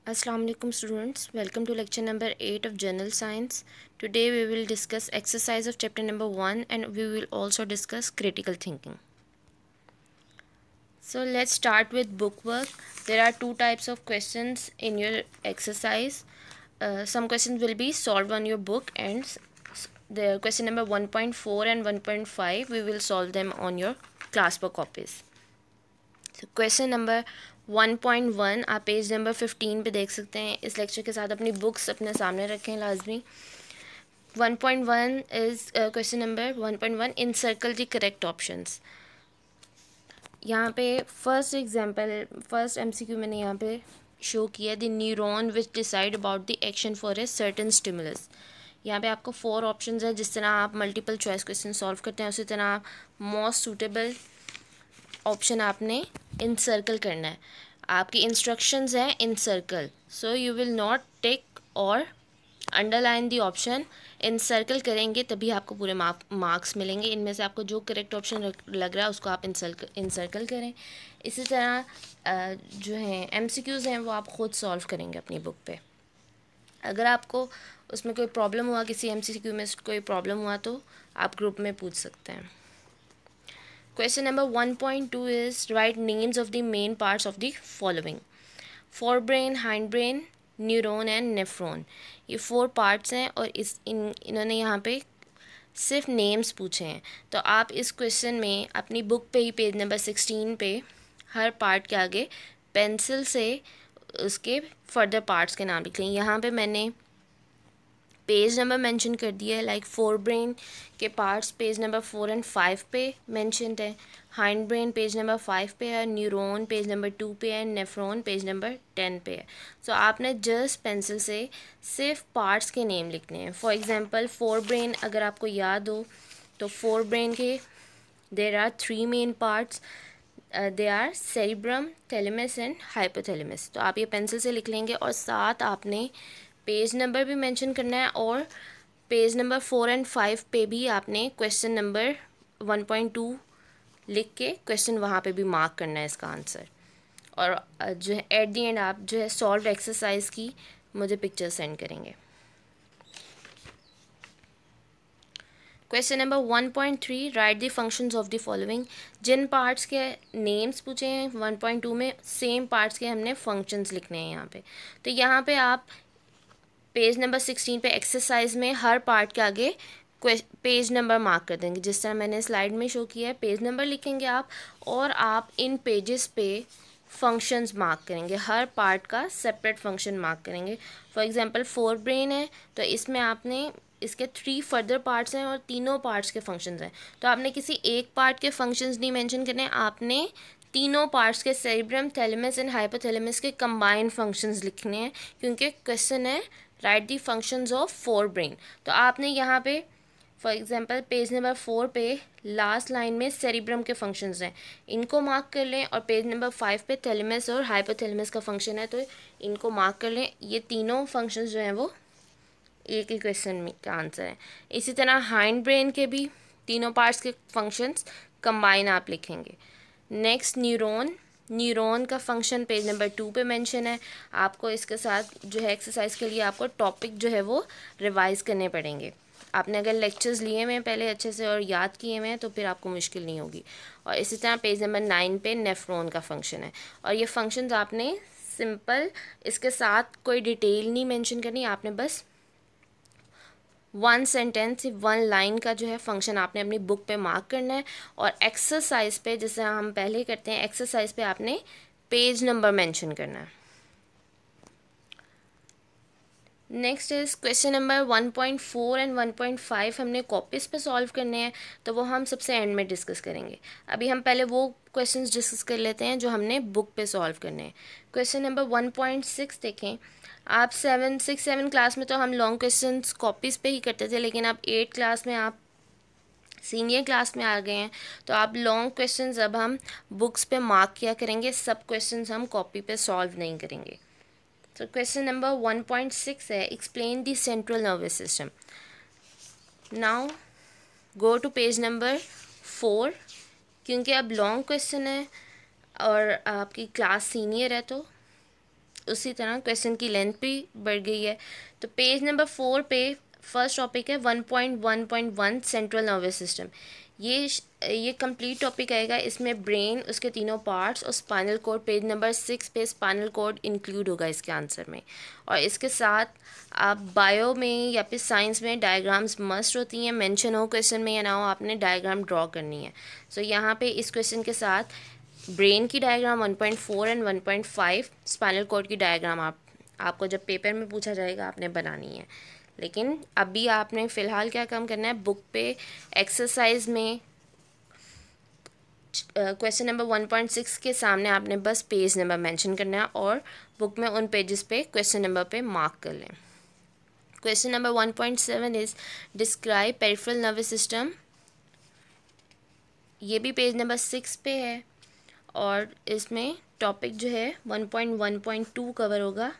Assalamu alaikum students, welcome to lecture number 8 of General Science. Today we will discuss exercise of chapter number 1 and we will also discuss critical thinking. So let's start with book work. There are two types of questions in your exercise. Some questions will be solved on your book and the question number 1.4 and 1.5 we will solve them on your class book copies. तो question number 1.1 आप page number 15 पे देख सकते हैं। इस lecture के साथ अपनी बुक्स अपने सामने रखें लाजमी। 1.1 is question number 1.1 in circle the correct options. यहाँ पे फर्स्ट एमसीक्यू मैंने यहाँ पे शो किया the neuron which decide about the action for a certain stimulus. यहाँ पे आपको 4 ऑप्शंस हैं। जिस तरह आप मल्टीपल चॉइस क्वेश्चन सॉल्व करते हैं उसी तरह आप मोस्ट सूटेबल ऑप्शन आपने इन सर्कल करना है। आपकी इंस्ट्रक्शंस हैं in circle, so you will not tick or underline the option. In circle करेंगे तभी आपको पूरे मार्क्स मिलेंगे। इनमें से आपको जो करेक्ट ऑप्शन लग रहा है उसको आप इन सर्कल करें। इसी तरह जो हैं एमसीक्यूज़ हैं वो आप ख़ुद सॉल्व करेंगे अपनी बुक पे। अगर आपको उसमें कोई प्रॉब्लम हुआ, किसी एमसीक्यू में कोई प्रॉब्लम हुआ, तो आप ग्रुप में पूछ सकते हैं। Question number 1.2 is write names of the main parts of the following: forebrain, hindbrain, neuron and nephron. ये 4 पार्ट्स हैं और इन्होंने यहाँ पे सिर्फ नेम्स पूछे हैं। तो आप इस क्वेश्चन में अपनी बुक पे ही पेज नंबर 16 पे हर पार्ट के आगे पेंसिल से उसके फर्दर पार्ट्स के नाम लिख लें। यहाँ पे मैंने पेज नंबर मेंशन कर दिया है, लाइक फोर ब्रेन के पार्ट्स पेज नंबर 4 और 5 पे मेंशनड है, हाइंड ब्रेन पेज नंबर 5 पे है, न्यूरॉन पेज नंबर 2 पे है, नेफ्रॉन पेज नंबर 10 पे है। सो आपने जस्ट पेंसिल से सिर्फ पार्ट्स के नेम लिखने हैं। फॉर एग्जांपल फोर ब्रेन अगर आपको याद हो तो फोर ब्रेन के there are 3 main parts, they are cerebrum, thalamus and hypothalamus. तो आप ये पेंसिल से लिख लेंगे और साथ आपने पेज नंबर भी मेंशन करना है और पेज नंबर 4 और 5 पे भी आपने क्वेश्चन नंबर 1.2 लिख के क्वेश्चन वहाँ पे भी मार्क करना है इसका आंसर। और जो है एट दी एंड आप जो है सॉल्व एक्सरसाइज की मुझे पिक्चर सेंड करेंगे। Question number 1.3 write the functions of the following. जिन पार्ट्स के नेम्स पूछे हैं 1.2 में, सेम पार्ट्स के हमने फंक्शंस लिखने हैं यहाँ पे। तो यहाँ पे आप पेज नंबर 16 पे एक्सरसाइज में हर पार्ट के आगे पेज नंबर मार्क कर देंगे। जिस तरह मैंने स्लाइड में शो किया है, पेज नंबर लिखेंगे आप और आप इन पेजेस पे फंक्शंस मार्क करेंगे। हर पार्ट का सेपरेट फंक्शन मार्क करेंगे। फॉर एग्जांपल फोर ब्रेन है तो इसमें आपने इसके 3 फर्दर पार्ट्स हैं और तीनों पार्ट्स के फंक्शंस हैं। तो आपने किसी एक पार्ट के फंक्शंस नहीं मेंशन करने, आपने तीनों पार्ट्स के सेरिब्रम, थैलेमस एंड हाइपोथैलेमस के कंबाइंड फंक्शंस लिखने हैं, क्योंकि क्वेश्चन है right the functions of fore brain. तो आपने यहाँ पे फॉर एग्जांपल पेज नंबर 4 पे लास्ट लाइन में सेरिब्रम के फंक्शंस हैं, इनको मार्क कर लें। और पेज नंबर 5 पे थैलेमस और हाइपोथैलेमस का फंक्शन है तो इनको मार्क कर लें। ये तीनों फंक्शंस जो हैं वो एक ही क्वेश्चन में का आंसर है। इसी तरह हाइंड ब्रेन के भी तीनों पार्ट्स के फंक्शंस कंबाइन आप लिखेंगे। नेक्स्ट न्यूरॉन का फंक्शन पेज नंबर 2 पे मेंशन है। आपको इसके साथ जो है एक्सरसाइज के लिए आपको टॉपिक जो है वो रिवाइज करने पड़ेंगे। आपने अगर लेक्चर्स लिए हुए हैं पहले अच्छे से और याद किए हुए हैं तो फिर आपको मुश्किल नहीं होगी। और इसी तरह पेज नंबर 9 पे नेफ्रॉन का फंक्शन है और ये फंक्शंस आपने सिंपल इसके साथ कोई डिटेल नहीं मेंशन करनी, आपने बस 1 सेंटेंस 1 लाइन का जो है फंक्शन आपने अपनी बुक पे मार्क करना है। और एक्सरसाइज पे जैसे हम पहले करते हैं, एक्सरसाइज पे आपने पेज नंबर मेंशन करना है। Next is question number 1.4 and 1.5 हमने कॉपीज़ पे सॉल्व करने हैं, तो वो हम सबसे एंड में डिस्कस करेंगे। अभी हम पहले वो क्वेश्चंस डिस्कस कर लेते हैं जो हमने बुक पे सॉल्व करने हैं। क्वेश्चन नंबर 1.6 देखें। आप 7 क्लास में तो हम लॉन्ग क्वेश्चंस कॉपीज़ पे ही करते थे, लेकिन आप 8 क्लास में आप सीनियर क्लास में आ गए हैं तो आप लॉन्ग क्वेश्चंस अब हम बुक्स पे मार्क किया करेंगे, सब क्वेश्चंस हम कॉपी पे सॉल्व नहीं करेंगे। तो क्वेश्चन नंबर 1.6 है explain the central nervous system. Now go to page number 4, क्योंकि अब लॉन्ग क्वेश्चन है और आपकी क्लास सीनियर है तो उसी तरह क्वेश्चन की लेंथ भी बढ़ गई है। तो पेज नंबर 4 पे फर्स्ट टॉपिक है 1.1.1 सेंट्रल नर्वस सिस्टम। ये कंप्लीट टॉपिक आएगा, इसमें ब्रेन, उसके तीनों पार्ट्स और स्पाइनल कोड। पेज नंबर 6 पे स्पाइनल कोड इंक्लूड होगा इसके आंसर में। और इसके साथ आप बायो में या फिर साइंस में डायग्राम्स मस्ट होती हैं, मेंशन हो क्वेश्चन में या ना हो, आपने डायग्राम ड्रॉ करनी है। सो यहाँ पे इस क्वेश्चन के साथ ब्रेन की डायग्राम 1.4 एंड 1.5, स्पाइनल कोड की डायग्राम आपको जब पेपर में पूछा जाएगा आपने बनानी है। लेकिन अभी आपने फ़िलहाल क्या काम करना है, बुक पे एक्सरसाइज में क्वेश्चन नंबर 1.6 के सामने आपने बस पेज नंबर मेंशन करना है और बुक में उन पेजेस पे क्वेश्चन नंबर पे मार्क कर लें। Question number 1.7 is describe peripheral nervous system. ये भी पेज नंबर 6 पे है और इसमें टॉपिक जो है 1.1.2 कवर होगा।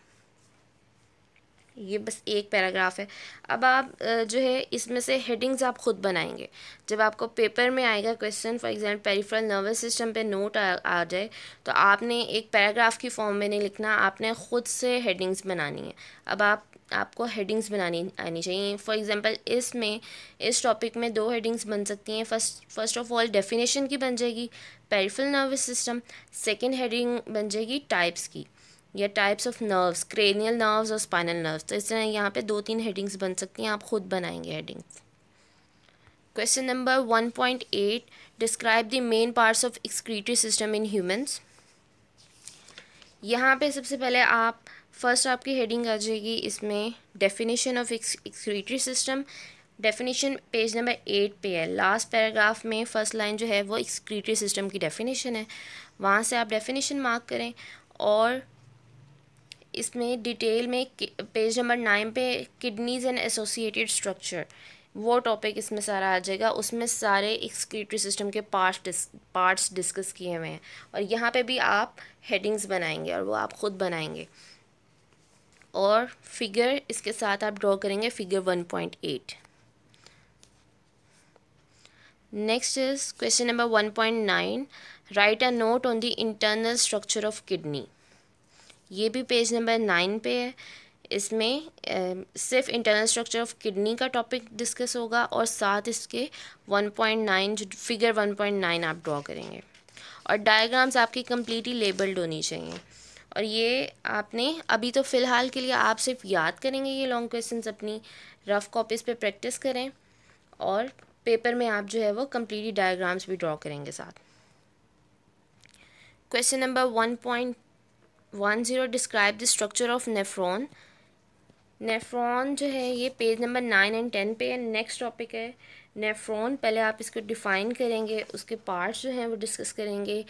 ये बस एक पैराग्राफ है। अब आप जो है इसमें से हेडिंग्स आप खुद बनाएंगे। जब आपको पेपर में आएगा question, for example peripheral nervous system पे नोट आ जाए, तो आपने एक पैराग्राफ की फॉर्म में नहीं लिखना, आपने ख़ुद से हेडिंग्स बनानी है। अब आपको हेडिंग्स बनानी आनी चाहिए। फॉर एग्जांपल इसमें इस टॉपिक में 2 हेडिंग्स बन सकती हैं। फर्स्ट ऑफ ऑल डेफिनेशन की बन जाएगी peripheral nervous system, second heading बन जाएगी टाइप्स की या types of nerves, cranial nerves और स्पाइनल नर्व्स। तो इस तरह यहाँ पे 2-3 हेडिंग्स बन सकती हैं, आप खुद बनाएंगे headings. Question number 1.8 describe the main parts of excretory system in humans. यहाँ पे सबसे पहले फर्स्ट आपकी हेडिंग आ जाएगी इसमें definition of excretory system. Definition page number 8 पे है, लास्ट पैराग्राफ में फर्स्ट लाइन जो है वो एक्सक्रीटरी सिस्टम की डेफिनेशन है, वहाँ से आप डेफिनेशन मार्क करें। और इसमें डिटेल में पेज नंबर 9 पे किडनीज़ एंड एसोसिएटेड स्ट्रक्चर, वो टॉपिक इसमें सारा आ जाएगा। उसमें सारे एक्सक्रीटरी सिस्टम के पार्ट्स डिस्कस किए हुए हैं और यहाँ पे भी आप हेडिंग्स बनाएंगे और वो आप ख़ुद बनाएंगे। और फिगर इसके साथ आप ड्रॉ करेंगे, figure 1.8। Next is question number 1.9 right a note on the internal structure of kidney. ये भी पेज नंबर 9 पे है। इसमें सिर्फ इंटरनल स्ट्रक्चर ऑफ किडनी का टॉपिक डिस्कस होगा और साथ इसके 1.9 जो फिगर 1.9 आप ड्रॉ करेंगे। और डायग्राम्स आपकी कम्प्लीटली लेबल्ड होनी चाहिए। और ये आपने अभी तो फ़िलहाल के लिए आप सिर्फ याद करेंगे ये लॉन्ग क्वेश्चंस, अपनी रफ़ कॉपीज़ पे प्रैक्टिस करें और पेपर में आप जो है वो कम्प्लीटली डायग्राम्स भी ड्रॉ करेंगे साथ। Question number 1.10 describe the structure of nephron. Nephron जो है ये पेज नंबर 9 एंड 10 पे है। नेक्स्ट टॉपिक है नेफ्रॉन। पहले आप इसको डिफ़ाइन करेंगे, उसके पार्ट्स जो हैं वो डिस्कस करेंगे,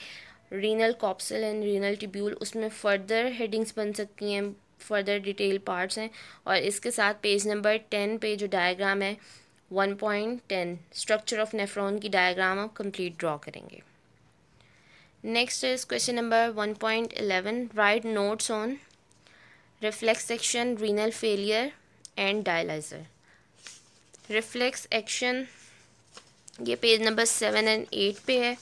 रीनल कॉप्सल एंड रीनल ट्यूब्यूल। उसमें फ़र्दर हेडिंग्स बन सकती हैं, फ़र्दर डिटेल पार्ट्स हैं। और इसके साथ पेज नंबर 10 पे जो डायग्राम है 1.10 स्ट्रक्चर ऑफ नेफ्रॉन की डायग्राम आप कंप्लीट ड्रॉ करेंगे। Next is question number 1.11 right notes on reflex action, renal failure and dialyser. Reflex action ये पेज नंबर 7 एंड 8 पे है।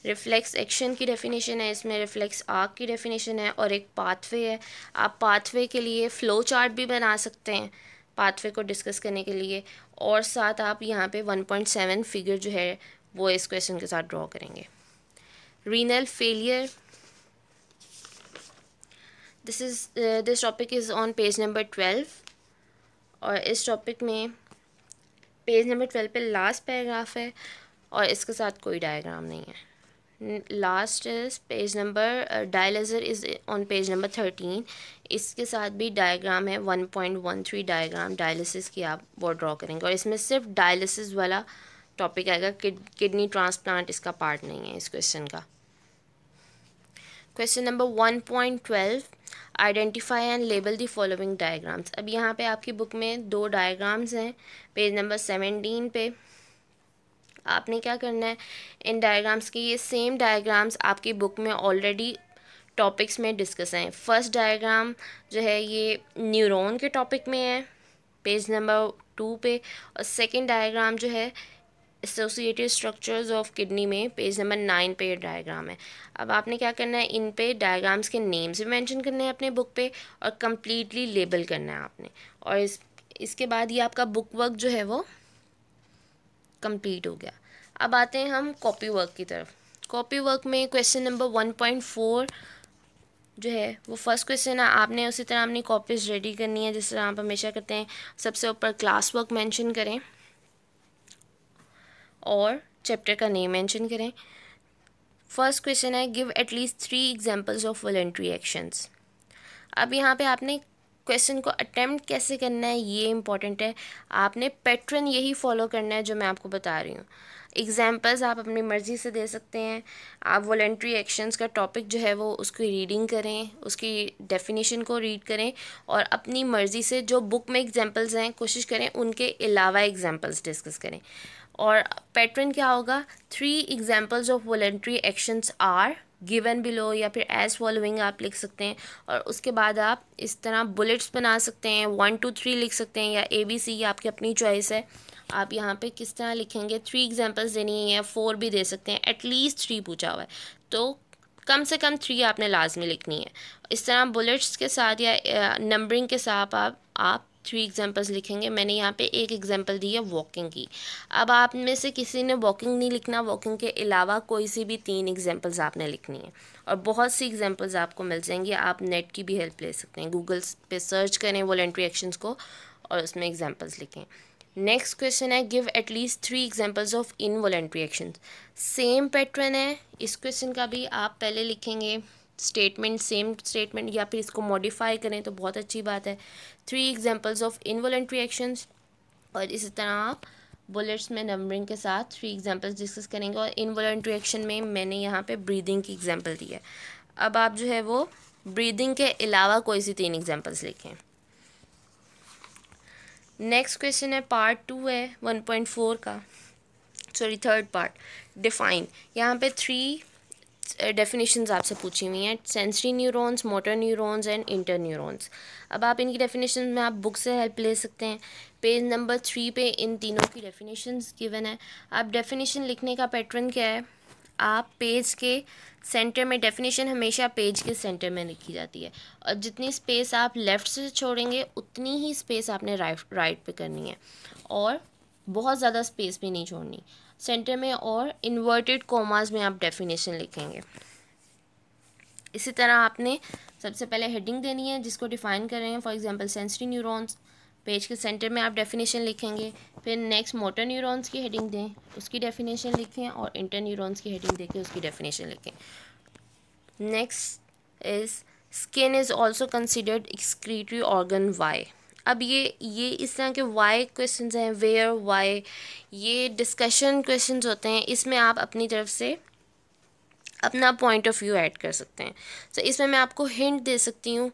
रिफ्लेक्स एक्शन की डेफिनेशन है, इसमें रिफ्लेक्स आर्क की डेफिनेशन है और एक पाथवे है। आप पाथवे के लिए फ़्लो चार्ट भी बना सकते हैं पाथवे को डिस्कस करने के लिए। और साथ आप यहाँ पे 1.7 फिगर जो है वो इस क्वेश्चन के साथ ड्रॉ करेंगे। Renal failure, this topic is on page number 12 और इस टॉपिक में पेज नंबर 12 पे लास्ट पैराग्राफ है और इसके साथ कोई डायग्राम नहीं है। Last is page number dialyser is on page number 13, इसके साथ भी डायग्राम है 1.13 डायग्राम डायलिसिस की, आप वो ड्रॉ करेंगे। और इसमें सिर्फ डायलिसिस वाला टॉपिक आएगा, किडनी ट्रांसप्लांट इसका पार्ट नहीं है इस क्वेश्चन का। Question number 1.12 identify and label the following diagrams. अब यहाँ पे आपकी बुक में 2 डायग्राम्स हैं पेज नंबर 17 पे। आपने क्या करना है, इन डायग्राम्स की, ये सेम डायग्राम्स आपकी बुक में ऑलरेडी टॉपिक्स में डिस्कस हैं। फर्स्ट डायग्राम जो है ये न्यूरॉन के टॉपिक में है पेज नंबर 2 पे और सेकंड डायग्राम जो है एसोसिएटेड स्ट्रक्चर्स ऑफ किडनी में पेज नंबर 9 पे ये डायग्राम है। अब आपने क्या करना है, इन पे डायग्राम्स के नेम्स भी मेंशन करने हैं अपने बुक पे और कम्प्लीटली लेबल करना है आपने। और इसके बाद ये आपका बुक वर्क जो है वो कंप्लीट हो गया। अब आते हैं हम कॉपी वर्क की तरफ। कॉपी वर्क में क्वेश्चन नंबर 1.4 जो है वो फर्स्ट क्वेश्चन है, आपने उसी तरह अपनी कॉपीज़ रेडी करनी है जिस तरह आप हमेशा करते हैं। सबसे ऊपर क्लास वर्क मेंशन करें और चैप्टर का नेम मेंशन करें। फर्स्ट क्वेश्चन है, give at least 3 examples of voluntary actions. अब यहाँ पे आपने क्वेश्चन को अटेम्प्ट कैसे करना है ये इंपॉर्टेंट है। आपने पैटर्न यही फॉलो करना है जो मैं आपको बता रही हूँ। एग्जाम्पल्स आप अपनी मर्ज़ी से दे सकते हैं। आप वॉलंटरी एक्शंस का टॉपिक जो है वो उसकी रीडिंग करें, उसकी डेफिनेशन को रीड करें और अपनी मर्ज़ी से जो बुक में एग्जाम्पल्स हैं कोशिश करें उनके अलावा एग्जाम्पल्स डिस्कस करें। और पैटर्न क्या होगा, 3 examples of voluntary actions are given below या फिर एज फॉलोइंग आप लिख सकते हैं। और उसके बाद आप इस तरह बुलेट्स बना सकते हैं, 1 2 3 लिख सकते हैं या ABC आपकी अपनी चॉइस है। आप यहाँ पे किस तरह लिखेंगे, 3 एग्जांपल्स देनी है या 4 भी दे सकते हैं। एटलीस्ट 3 पूछा हुआ है तो कम से कम 3 आपने लाजमी लिखनी है। इस तरह बुलेट्स के साथ या नंबरिंग के साथ आप 3 एग्जांपल्स लिखेंगे। मैंने यहाँ पे एक एग्जांपल दी है वॉकिंग की। अब आप में से किसी ने वॉकिंग नहीं लिखना, वॉकिंग के अलावा कोई सी भी 3 एग्जांपल्स आपने लिखनी है और बहुत सी एग्जांपल्स आपको मिल जाएंगी। आप नेट की भी हेल्प ले सकते हैं, गूगल पे सर्च करें वॉलंटरी एक्शंस को और उसमें एग्जांपल्स लिखें। नेक्स्ट क्वेश्चन है, give at least 3 examples of involuntary actions. Same pattern है इस क्वेश्चन का भी। आप पहले लिखेंगे स्टेटमेंट, सेम स्टेटमेंट या फिर इसको मॉडिफाई करें तो बहुत अच्छी बात है। 3 एग्जांपल्स ऑफ इनवॉलंटरी एक्शंस और इसी तरह आप बुलेट्स में नंबरिंग के साथ 3 एग्जांपल्स डिस्कस करेंगे। और इनवॉलंटरी एक्शन में मैंने यहाँ पे ब्रीदिंग की एग्जांपल दी है। अब आप जो है वो ब्रीदिंग के अलावा कोई सी 3 एग्जांपल्स लिखें। नेक्स्ट क्वेश्चन है पार्ट 2 है 1.4 का, सॉरी थर्ड पार्ट, डिफाइन। यहाँ पे 3 डेफिनेशंस आपसे पूछी हुई हैं, sensory neurons, motor neurons and inter neurons. अब आप इनकी डेफिनेशन में आप बुक से हेल्प ले सकते हैं। पेज नंबर 3 पे इन तीनों की डेफिनेशंस गिवन है। आप डेफिनेशन लिखने का पैटर्न क्या है, आप पेज के सेंटर में, डेफिनेशन हमेशा पेज के सेंटर में लिखी जाती है और जितनी स्पेस आप लेफ़्ट से छोड़ेंगे उतनी ही स्पेस आपने राइट पे करनी है और बहुत ज़्यादा स्पेस भी नहीं छोड़नी सेंटर में। और इन्वर्टेड कॉमास में आप डेफिनेशन लिखेंगे। इसी तरह आपने सबसे पहले हेडिंग देनी है जिसको डिफ़ाइन कर रहे हैं, for example sensory neurons, page के सेंटर में आप डेफिनेशन लिखेंगे। फिर नेक्स्ट मोटर न्यूरॉन्स की हेडिंग दें, उसकी डेफिनेशन लिखें और इंटर न्यूरॉन्स की हेडिंग देके उसकी डेफिनेशन लिखें। Next is skin is also considered excretory organ why. अब ये इस तरह के वाई क्वेश्चंस हैं, वेयर, वाई, ये डिस्कशन क्वेश्चंस होते हैं। इसमें आप अपनी तरफ से अपना पॉइंट ऑफ व्यू ऐड कर सकते हैं। तो इसमें मैं आपको हिंट दे सकती हूँ,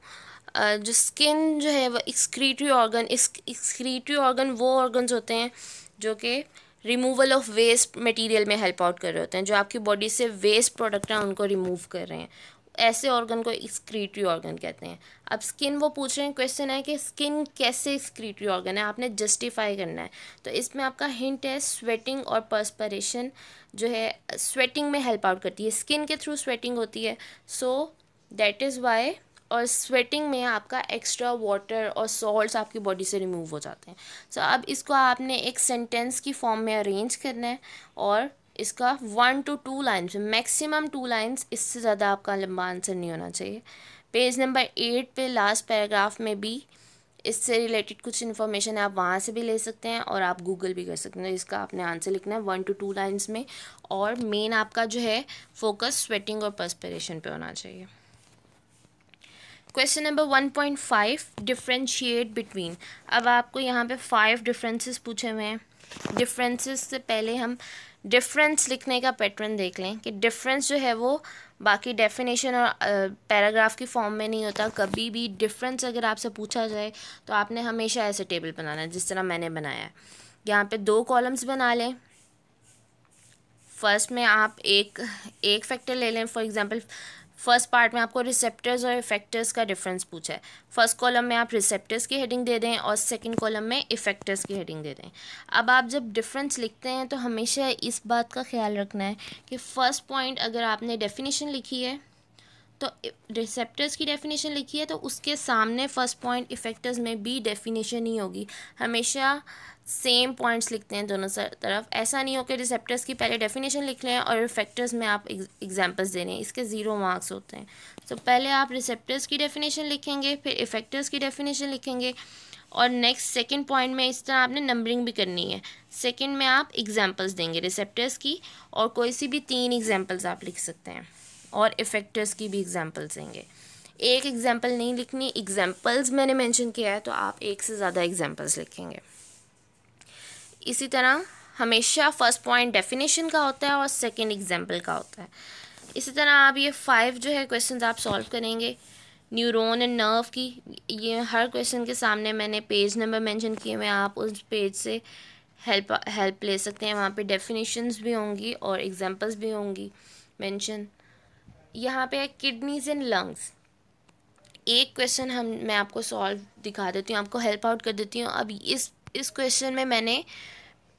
जो स्किन जो है वो एक्सक्रीटरी ऑर्गन, एक्सक्रीटरी ऑर्गन वो ऑर्गन्स होते हैं जो कि रिमूवल ऑफ वेस्ट मटेरियल में हेल्प आउट कर रहे होते हैं, जो आपकी बॉडी से वेस्ट प्रोडक्ट हैं उनको रिमूव कर रहे हैं। ऐसे ऑर्गन को एक्सक्रीटरी ऑर्गन कहते हैं। अब स्किन वो पूछ रहे हैं, क्वेश्चन है कि स्किन कैसे एक्सक्रीटरी ऑर्गन है, आपने जस्टिफाई करना है। तो इसमें आपका हिंट है स्वेटिंग और पर्सपरेशन जो है स्वेटिंग में हेल्प आउट करती है, स्किन के थ्रू स्वेटिंग होती है, सो दैट इज़ वाई। और स्वेटिंग में आपका एक्स्ट्रा वाटर और सॉल्ट्स आपकी बॉडी से रिमूव हो जाते हैं। सो अब इसको आपने एक सेंटेंस की फॉर्म में अरेंज करना है और इसका 1 to 2 लाइन्स, मैक्सिमम 2 लाइन्स, इससे ज़्यादा आपका लंबा आंसर नहीं होना चाहिए। पेज नंबर 8 पे लास्ट पैराग्राफ में भी इससे रिलेटेड कुछ इन्फॉर्मेशन है, आप वहाँ से भी ले सकते हैं और आप गूगल भी कर सकते हैं। इसका आपने आंसर लिखना है 1 to 2 लाइन्स में और मेन आपका जो है फोकस स्वेटिंग और पर्सपिरेशन पे होना चाहिए। Question number 1.5, differentiate between. अब आपको यहाँ पे 5 डिफरेंसेस पूछे हुए हैं। डिफरेंसेस से पहले हम डिफरेंस लिखने का पैटर्न देख लें कि डिफरेंस जो है वो बाकी डेफिनेशन और पैराग्राफ की फॉर्म में नहीं होता। कभी भी डिफरेंस अगर आपसे पूछा जाए तो आपने हमेशा ऐसे टेबल बनाना है जिस तरह मैंने बनाया है। यहाँ पे 2 कॉलम्स बना लें। फर्स्ट में आप एक फैक्टर ले लें, फॉर एग्जांपल फर्स्ट पार्ट में आपको रिसेप्टर्स और इफेक्टर्स का डिफरेंस पूछा है। फर्स्ट कॉलम में आप रिसेप्टर्स की हेडिंग दे दें और सेकंड कॉलम में इफेक्टर्स की हेडिंग दे दें। अब आप जब डिफरेंस लिखते हैं तो हमेशा इस बात का ख्याल रखना है कि फ़र्स्ट पॉइंट अगर आपने डेफिनेशन लिखी है तो रिसेप्टर्स की डेफिनेशन लिखी है तो उसके सामने फर्स्ट पॉइंट इफेक्टर्स में भी डेफिनेशन ही होगी। हमेशा सेम पॉइंट्स लिखते हैं दोनों तरफ। ऐसा नहीं हो कि रिसेप्टर्स की पहले डेफिनेशन लिख लें और इफेक्टर्स में आप एग्जांपल्स दे रहे हैं, इसके 0 मार्क्स होते हैं। तो पहले आप रिसेप्टर्स की डेफिनेशन लिखेंगे, फिर इफेक्टर्स की डेफिनेशन लिखेंगे और नेक्स्ट सेकंड पॉइंट में इस तरह आपने नंबरिंग भी करनी है। सेकंड में आप एग्जांपल्स देंगे रिसेप्टर्स की और कोई सी भी 3 एग्जांपल्स आप लिख सकते हैं और इफेक्टर्स की भी एग्जांपल्स देंगे। एक एग्जांपल नहीं लिखनी, एग्जांपल्स मैंने मेंशन किया है तो आप एक से ज़्यादा एग्जांपल्स लिखेंगे। इसी तरह हमेशा फर्स्ट पॉइंट डेफिनेशन का होता है और सेकंड एग्जांपल का होता है। इसी तरह आप ये 5 जो है क्वेश्चंस आप सॉल्व करेंगे न्यूरॉन एंड नर्व की। ये हर क्वेश्चन के सामने मैंने पेज नंबर मेंशन किए हुए हैं, आप उस पेज से हेल्प ले सकते हैं। वहाँ पे डेफिनेशंस भी होंगी और एग्जांपल्स भी होंगी मेंशन। यहाँ पे है किडनीज एंड लंग्स। एक क्वेश्चन मैं आपको सॉल्व दिखा देती हूँ, आपको हेल्प आउट कर देती हूँ। अब इस क्वेश्चन में मैंने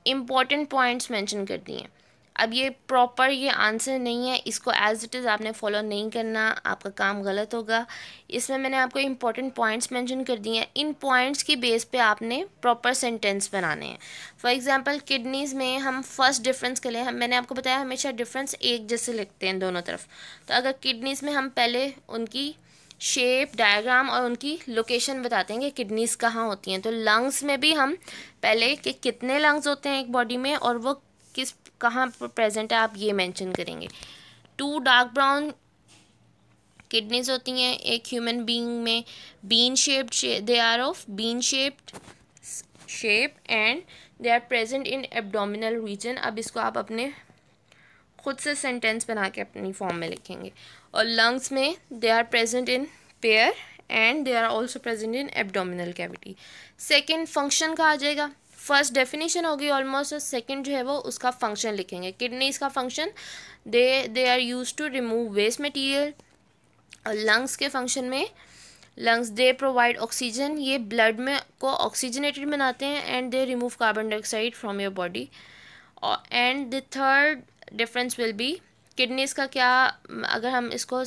इम्पॉर्टेंट पॉइंट्स मेंशन कर दिए हैं। अब ये प्रॉपर ये आंसर नहीं है, इसको एज इट इज़ आपने फॉलो नहीं करना, आपका काम गलत होगा। इसमें मैंने आपको इम्पॉर्टेंट पॉइंट्स मेंशन कर दिए हैं। इन पॉइंट्स की बेस पे आपने प्रॉपर सेंटेंस बनाने हैं। फॉर एग्जांपल किडनीज़ में हम फर्स्ट डिफरेंस के लिए मैंने आपको बताया हमेशा डिफरेंस एक जैसे लिखते हैं दोनों तरफ। तो अगर किडनीज़ में हम पहले उनकी शेप, डायग्राम और उनकी लोकेशन बताते हैं कि किडनीज़ कहाँ होती हैं, तो लंग्स में भी हम पहले कि कितने लंग्स होते हैं एक बॉडी में और वो किस कहाँ प्रेजेंट है आप ये मेंशन करेंगे। 2 डार्क ब्राउन किडनीज होती हैं एक ह्यूमन बीइंग में, bean shaped, they are of bean shaped shape and they are present in abdominal region. अब इसको आप अपने खुद से सेंटेंस बना के अपनी फॉर्म में लिखेंगे। और लंग्स में they are present in pair and they are also present in abdominal cavity. Second function का आ जाएगा, फर्स्ट डेफिनेशन होगी ऑलमोस्ट और सेकेंड जो है वो उसका फंक्शन लिखेंगे। किडनीज का function they are use to remove waste material. और लंग्स के फंक्शन में लंग्स दे प्रोवाइड ऑक्सीजन, ये ब्लड में को ऑक्सीजनेटेड बनाते हैं and they remove carbon dioxide from your body. And the third difference will be kidneys का क्या, अगर हम इसको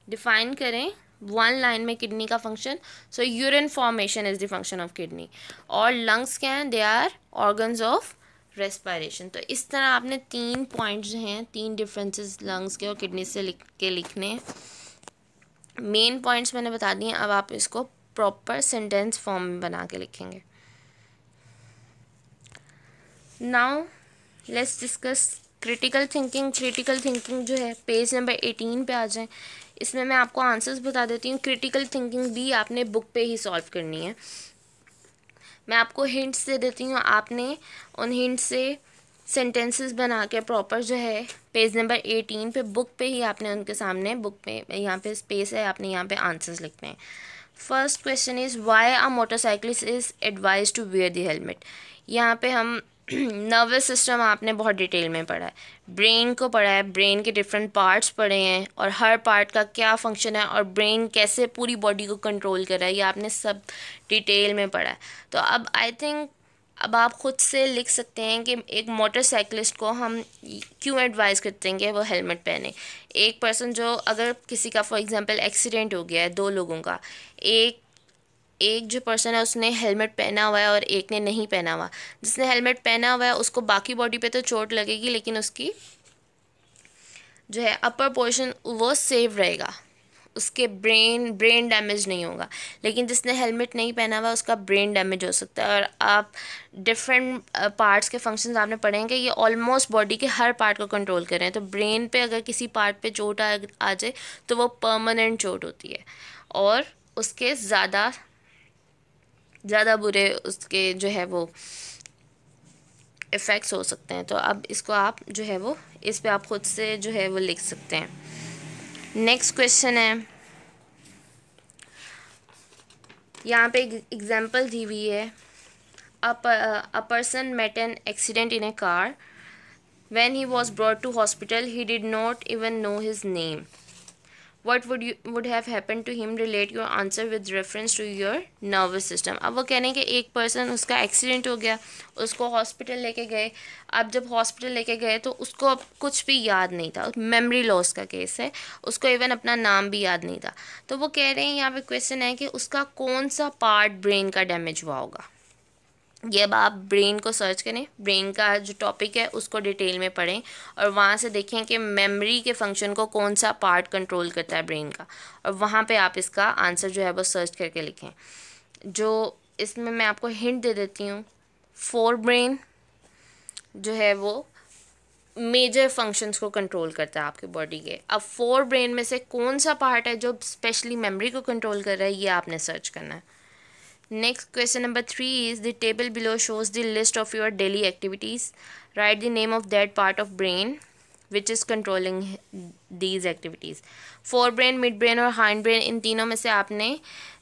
डिफाइन करें वन लाइन में किडनी का function, so urine formation is the function of kidney. और लंग्स क्या हैं, they are organs of respiration. तो इस तरह आपने 3 पॉइंट्स जो हैं, 3 डिफरेंसेस लंग्स के और किडनी से लिखने। मेन पॉइंट्स मैंने बता दिए, अब आप इसको प्रॉपर सेंटेंस फॉर्म में बना के लिखेंगे। Now let's discuss critical thinking. Critical thinking जो है पेज नंबर 18 पे आ जाए। इसमें मैं आपको आंसर्स बता देती हूँ। क्रिटिकल थिंकिंग भी आपने बुक पे ही सॉल्व करनी है। मैं आपको हिंट्स दे देती हूँ, आपने उन हिंट्स से सेंटेंसेस बना के प्रॉपर जो है पेज नंबर 18 पे बुक पे ही आपने उनके सामने बुक पे यहाँ पे स्पेस है, आपने यहाँ पे आंसर्स लिखने हैं। First question is why a motorcyclist is advise to wear the helmet. यहाँ पे हम नर्वस सिस्टम आपने बहुत डिटेल में पढ़ा है, ब्रेन को पढ़ा है, ब्रेन के डिफरेंट पार्ट्स पढ़े हैं और हर पार्ट का क्या फंक्शन है और ब्रेन कैसे पूरी बॉडी को कंट्रोल कर रहा है, ये आपने सब डिटेल में पढ़ा है। तो अब आई थिंक अब आप ख़ुद से लिख सकते हैं कि एक मोटरसाइकिलिस्ट को हम क्यों एडवाइस करते हैं कि वो हेलमेट पहने। एक पर्सन जो अगर किसी का फॉर एग्जांपल एक्सीडेंट हो गया है 2 लोगों का, एक जो पर्सन है उसने हेलमेट पहना हुआ है और एक ने नहीं पहना हुआ। जिसने हेलमेट पहना हुआ है उसको बाकी बॉडी पे तो चोट लगेगी लेकिन उसकी जो है अपर पोर्शन वो सेव रहेगा, उसके ब्रेन डैमेज नहीं होगा। लेकिन जिसने हेलमेट नहीं पहना हुआ उसका ब्रेन डैमेज हो सकता है। और आप डिफरेंट पार्ट्स के फंक्शंस आपने पढ़ेंगे, ये ऑलमोस्ट बॉडी के हर पार्ट को कंट्रोल कर रहे हैं। तो ब्रेन पे अगर किसी पार्ट पे चोट आ जाए तो वो परमानेंट चोट होती है और उसके ज़्यादा बुरे उसके जो है वो इफ़ेक्ट्स हो सकते हैं। तो अब इसको आप जो है वो इस पे आप ख़ुद से जो है वो लिख सकते हैं। नेक्स्ट क्वेश्चन है, यहाँ पे एग्जाम्पल दी हुई है। A person met an accident in a car, when he was brought to hospital he did not even know his name. what would have happened to him, relate your answer with reference to your nervous system। अब वो कहने कि एक person, उसका accident हो गया, उसको hospital लेके गए। अब जब हॉस्पिटल लेके गए तो उसको अब कुछ भी याद नहीं था, मेमोरी लॉस का केस है, उसको इवन अपना नाम भी याद नहीं था। तो वो कह रहे हैं, यहाँ पे क्वेश्चन है कि उसका कौन सा पार्ट ब्रेन का डैमेज हुआ होगा। ये अब आप ब्रेन को सर्च करें, ब्रेन का जो टॉपिक है उसको डिटेल में पढ़ें और वहाँ से देखें कि मेमोरी के फंक्शन को कौन सा पार्ट कंट्रोल करता है ब्रेन का, और वहाँ पे आप इसका आंसर जो है वो सर्च करके लिखें। जो इसमें मैं आपको हिंट दे देती हूँ, फोर ब्रेन जो है वो मेजर फंक्शंस को कंट्रोल करता है आपके बॉडी के। अब फोर ब्रेन में से कौन सा पार्ट है जो स्पेशली मेमोरी को कंट्रोल कर रहा है, ये आपने सर्च करना है। Next, question number 3 is, the table below shows the list of your daily activities. Write the name of that part of brain which is controlling these activities. Forebrain, midbrain और hindbrain, इन तीनों में से आपने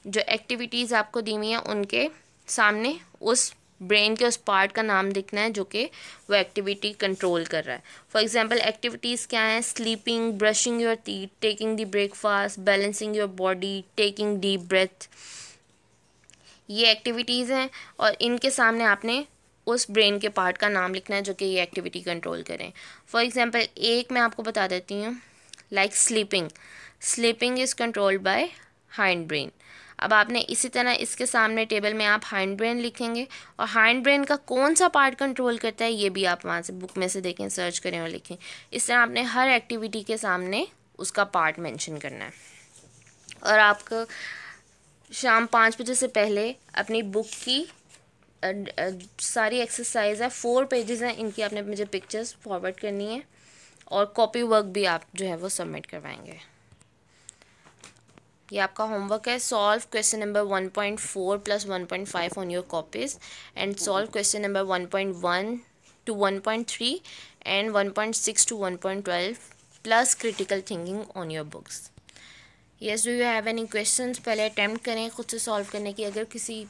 जो activities आपको दी हुई हैं उनके सामने उस ब्रेन के उस पार्ट का नाम लिखना है जो कि वो एक्टिविटी कंट्रोल कर रहा है। फॉर एग्जांपल एक्टिविटीज़ क्या हैं? Sleeping, brushing your teeth, taking the breakfast, balancing your body, taking deep breath, ये एक्टिविटीज़ हैं और इनके सामने आपने उस ब्रेन के पार्ट का नाम लिखना है जो कि ये एक्टिविटी कंट्रोल करें। फॉर एग्जांपल एक मैं आपको बता देती हूँ, like sleeping, sleeping is controlled by hind brain. अब आपने इसी तरह इसके सामने टेबल में आप हाइंड ब्रेन लिखेंगे और हाइंड ब्रेन का कौन सा पार्ट कंट्रोल करता है ये भी आप वहाँ से बुक में से देखें, सर्च करें और लिखें। इस तरह आपने हर एक्टिविटी के सामने उसका पार्ट मेंशन करना है। और आपको शाम 5 बजे से पहले अपनी बुक की सारी एक्सरसाइज है, 4 पेजेस हैं, इनकी आपने मुझे पिक्चर्स फॉरवर्ड करनी है और कॉपी वर्क भी आप जो है वो सबमिट करवाएंगे। ये आपका होमवर्क है। Solve question number 1.4 + 1.5 on your copies and solve question number 1.1 to 1.3 and 1.6 to 1.12 plus critical thinking on your books. Yes, do you have any questions? पहले अटैम्प्ट करें खुद से सॉल्व करने की। अगर किसी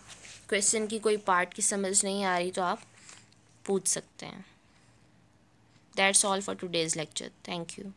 क्वेश्चन की कोई पार्ट की समझ नहीं आ रही तो आप पूछ सकते हैं। That's all for today's lecture. Thank you.